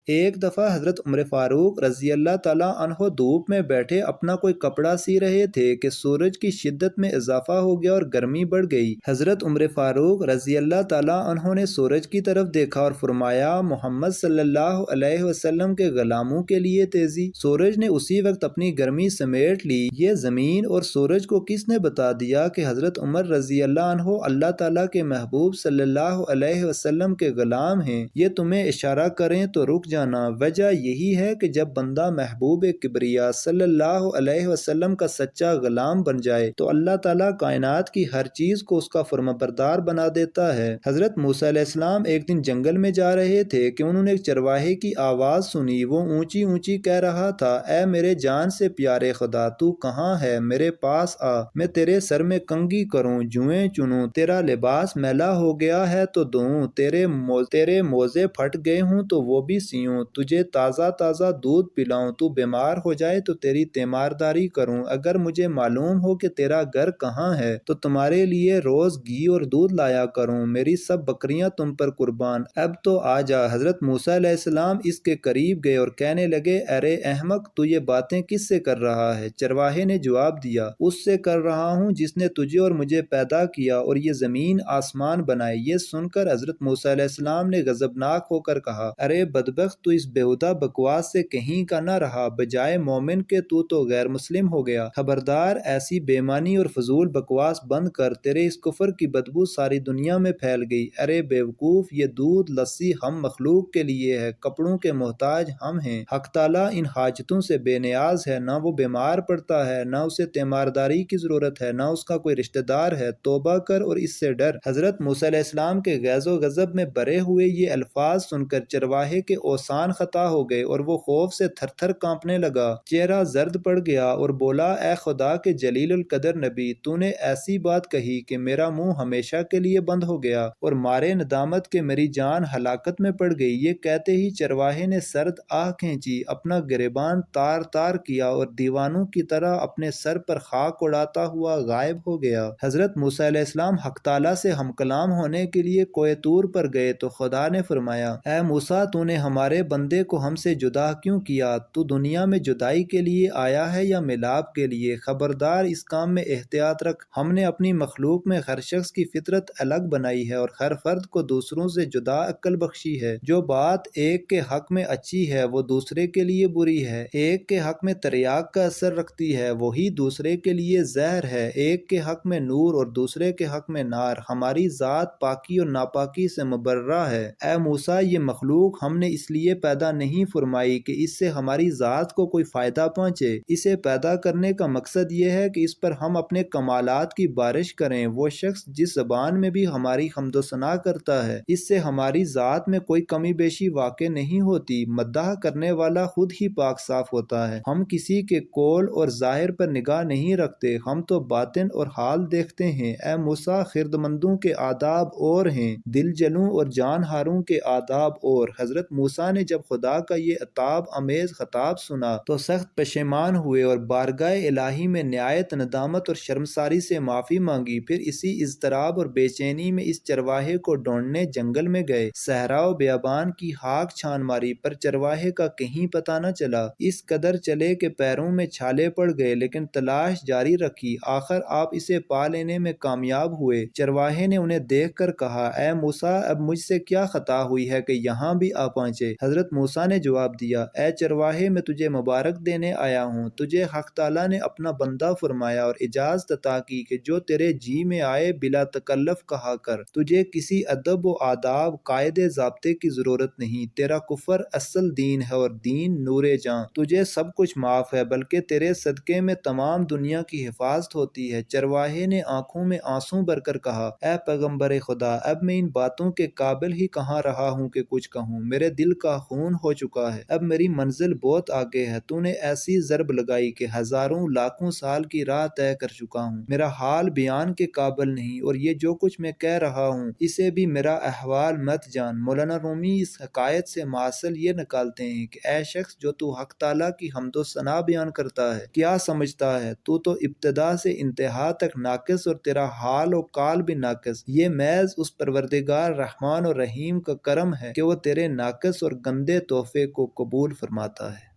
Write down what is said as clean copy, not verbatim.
ایک دفعہ حضرت عمر فاروق رضی اللہ تعالیٰ عنہ دھوپ میں بیٹھے اپنا کوئی کپڑا سی رہے تھے کہ سورج کی شدت میں اضافہ ہو گیا اور گرمی بڑھ گئی۔ حضرت عمر فاروق رضی اللہ تعالیٰ عنہ نے سورج کی طرف دیکھا اور فرمایا، محمد صلی اللہ علیہ وسلم کے غلاموں کے لیے تیزی۔ سورج نے اسی وقت اپنی گرمی سمیٹ لی۔ یہ زمین اور سورج کو کس نے بتا دیا کہ حضرت عمر رضی اللہ عنہ اللہ تعالیٰ کے محبوب صلی اللہ علیہ وسلم کے غلام ہیں؟ یہ تمہیں اشارہ کریں تو رک جانا۔ وجہ یہی ہے کہ جب بندہ محبوب کبریا صلی اللہ علیہ وسلم کا سچا غلام بن جائے تو اللہ تعالیٰ کائنات کی ہر چیز کو اس کا فرمانبردار بنا دیتا ہے۔ حضرت موسیٰ علیہ السلام ایک دن جنگل میں جا رہے تھے کہ انہوں نے ایک چرواہے کی آواز سنی۔ وہ اونچی اونچی کہہ رہا تھا، اے میرے جان سے پیارے خدا، تو کہاں ہے؟ میرے پاس آ، میں تیرے سر میں کنگھی کروں، جوئیں چنوں، تیرا لباس میلا ہو گیا ہے تو دھوؤں، تیرے موزے پھٹ گئے ہوں تو وہ بھی سیوں، تجھے تازہ تازہ دودھ پلاؤں، تو بیمار ہو جائے تو تیری تیمارداری کروں، اگر مجھے معلوم ہو کہ تیرا گھر کہاں ہے تو تمہارے لیے روز گھی اور دودھ لایا کروں، میری سب بکریاں تم پر قربان، اب تو آ جا۔ حضرت موسیٰ علیہ السلام اس کے قریب گئے اور کہنے لگے، ارے احمق، تو یہ باتیں کس سے کر رہا ہے؟ چرواہے نے جواب دیا، اس سے کر رہا ہوں جس نے تجھے اور مجھے پیدا کیا اور یہ زمین آسمان بنائے۔ یہ سن کر حضرت موسیٰ علیہ السلام نے غضبناک ہو کر کہا، ارے بدبخت، تو اس بیہودہ بکواس سے کہیں کا نہ رہا، بجائے مومن کے تو غیر مسلم ہو گیا۔ خبردار، ایسی بے معنی اور فضول بکواس بند کر، تیرے اس کفر کی بدبو ساری دنیا میں پھیل گئی۔ ارے بیوقوف، یہ دودھ لسی ہم مخلوق کے لیے ہے، کپڑوں کے محتاج ہم ہیں، حق تعالیٰ ان حاجتوں سے بے نیاز ہے، نہ وہ بیمار پڑتا ہے، نہ اسے تیمارداری کی ضرورت ہے، نہ اس کا کوئی رشتہ دار ہے، توبہ کر اور اس سے ڈر۔ حضرت موسیٰ علیہ السلام کے غیظ و غضب میں بھرے ہوئے یہ الفاظ سن کر چرواہے کے اوسان خطا ہو گئے اور وہ خوف سے تھر تھر کانپنے لگا، چہرہ زرد پڑ گیا اور بولا، اے خدا کے جلیل القدر نبی، تو نے ایسی بات کہی کہ میرا منہ ہمیشہ کے لیے بند ہو گیا اور مارے ندامت کے میری جان ہلاکت میں پڑ گئی۔ یہ کہتے ہی چرواہے نے سرد آہ کھینچی، اپنا گریبان تار تار کیا اور دیوانوں کی طرح اپنے سر پر خاک اڑاتا ہوا غائب ہو گیا۔ حضرت موسیٰ علیہ السلام حق تعالیٰ سے ہم کلام ہونے کے لیے کوہ طور پر گئے تو خدا نے فرمایا، اے موسیٰ، تو نے ہمارے بندے کو ہم سے جدا کیوں کیا؟ تو دنیا میں جدائی کے لیے آیا ہے یا ملاپ کے لیے؟ خبردار، اس کام میں احتیاط رکھ۔ ہم نے اپنی مخلوق میں ہر شخص کی فطرت الگ بنائی ہے اور ہر فرد کو دوسروں سے جدا عقل بخشی ہے۔ جو بات ایک کے حق میں اچھی ہے وہ دوسرے کے لیے بری ہے، ایک کے حق میں تریاق کا اثر رکھتی ہے وہی دوسرے کے لیے زہر ہے، ایک کے حق میں نور اور دوسرے کے حق میں نار، ہماری ذات پاکی اور ناپاکی سے مبرہ ہے۔ اے موسیٰ، یہ مخلوق ہم نے اس لیے پیدا نہیں فرمائی کہ اس سے ہماری ذات کو کوئی فائدہ پہنچے، اسے پیدا کرنے کا مقصد یہ ہے کہ اس پر ہم اپنے کمالات کی بارش کریں۔ وہ شخص جس زبان میں بھی ہماری حمد و ثنا کرتا ہے، اس سے ہماری ذات میں کوئی کمی بیشی واقع نہیں ہوتی، مداح کرنے والا خود ہی پاک صاف ہوتا ہے۔ ہم کسی کے قول اور ظاہر پر نگاہ نہیں رکھتے، ہم تو باطن اور حال دیکھتے ہیں۔ اے موسیٰ، خردمندوں کے آداب اور ہیں، دل جلوں اور جان ہاروں کے آداب اور۔ حضرت موسیٰ نے جب خدا کا یہ عتاب امیز خطاب سنا تو سخت پشیمان ہوئے اور بارگاہ الہی میں نہایت ندامت اور شرمساری سے معافی مانگی۔ پھر اسی اضطراب اور بے چینی میں اس چرواہے کو ڈھونڈنے جنگل میں گئے، صحرا و بیابان کی خاک چھان ماری پر چرواہے کا کہیں پتہ نہ چلا، اس قدر چلے کہ پیروں میں چھالے پڑ گئے، لیکن تلاش جاری رکھی، آخر آپ اسے پا لینے میں کامیاب ہوئے۔ چرواہے نے انہیں دیکھ کر کہا، اے موسیٰ، اب مجھ سے کیا خطا ہوئی ہے کہ یہاں بھی آ پہنچے؟ حضرت موسیٰ نے جواب دیا، اے چرواہے، میں تجھے مبارک دینے آیا ہوں، تجھے حق تعالیٰ نے اپنا بندہ فرمایا اور اجازت عطا کی کہ جو تیرے جی میں آئے بلا تکلف کہا کر، تجھے کسی ادب و آداب، قاعدے ضابطے کی ضرورت نہیں، تیرا کفر اصل دین ہے اور دین نور جاں، تجھے سب کچھ معاف ہے، بلکہ تیرے صدقے میں تمام دنیا کی حفاظت ہوتی ہے۔ چرواہے نے آنکھوں میں آنسو بھر کر کہا، اے پیغمبر خدا، اب میں ان باتوں کے قابل ہی کہاں رہا ہوں کہ کچھ کہوں، میرے دل کا خون ہو چکا ہے، اب میری منزل بہت آگے ہے، تو نے ایسی ضرب لگائی کہ ہزاروں لاکھوں سال کی راہ طے کر چکا ہوں، میرا حال بیان کے قابل نہیں، اور یہ جو کچھ میں کہہ رہا ہوں اسے بھی میرا احوال مت جان۔ مولانا رومی اس حکایت سے ماصل یہ نکالتے ہیں کہ اے شخص جو تو حق تعالیٰ کی حمد و ثنا بیان کرتا ہے، کیا سمجھتا ہے تو ابتدا سے انتہا تک ناقص اور تیرا حال و قال بھی ناقص، یہ محض اس پروردگار رحمان اور رحیم کا کرم ہے کہ وہ تیرے ناقص اور گندے تحفے کو قبول فرماتا ہے۔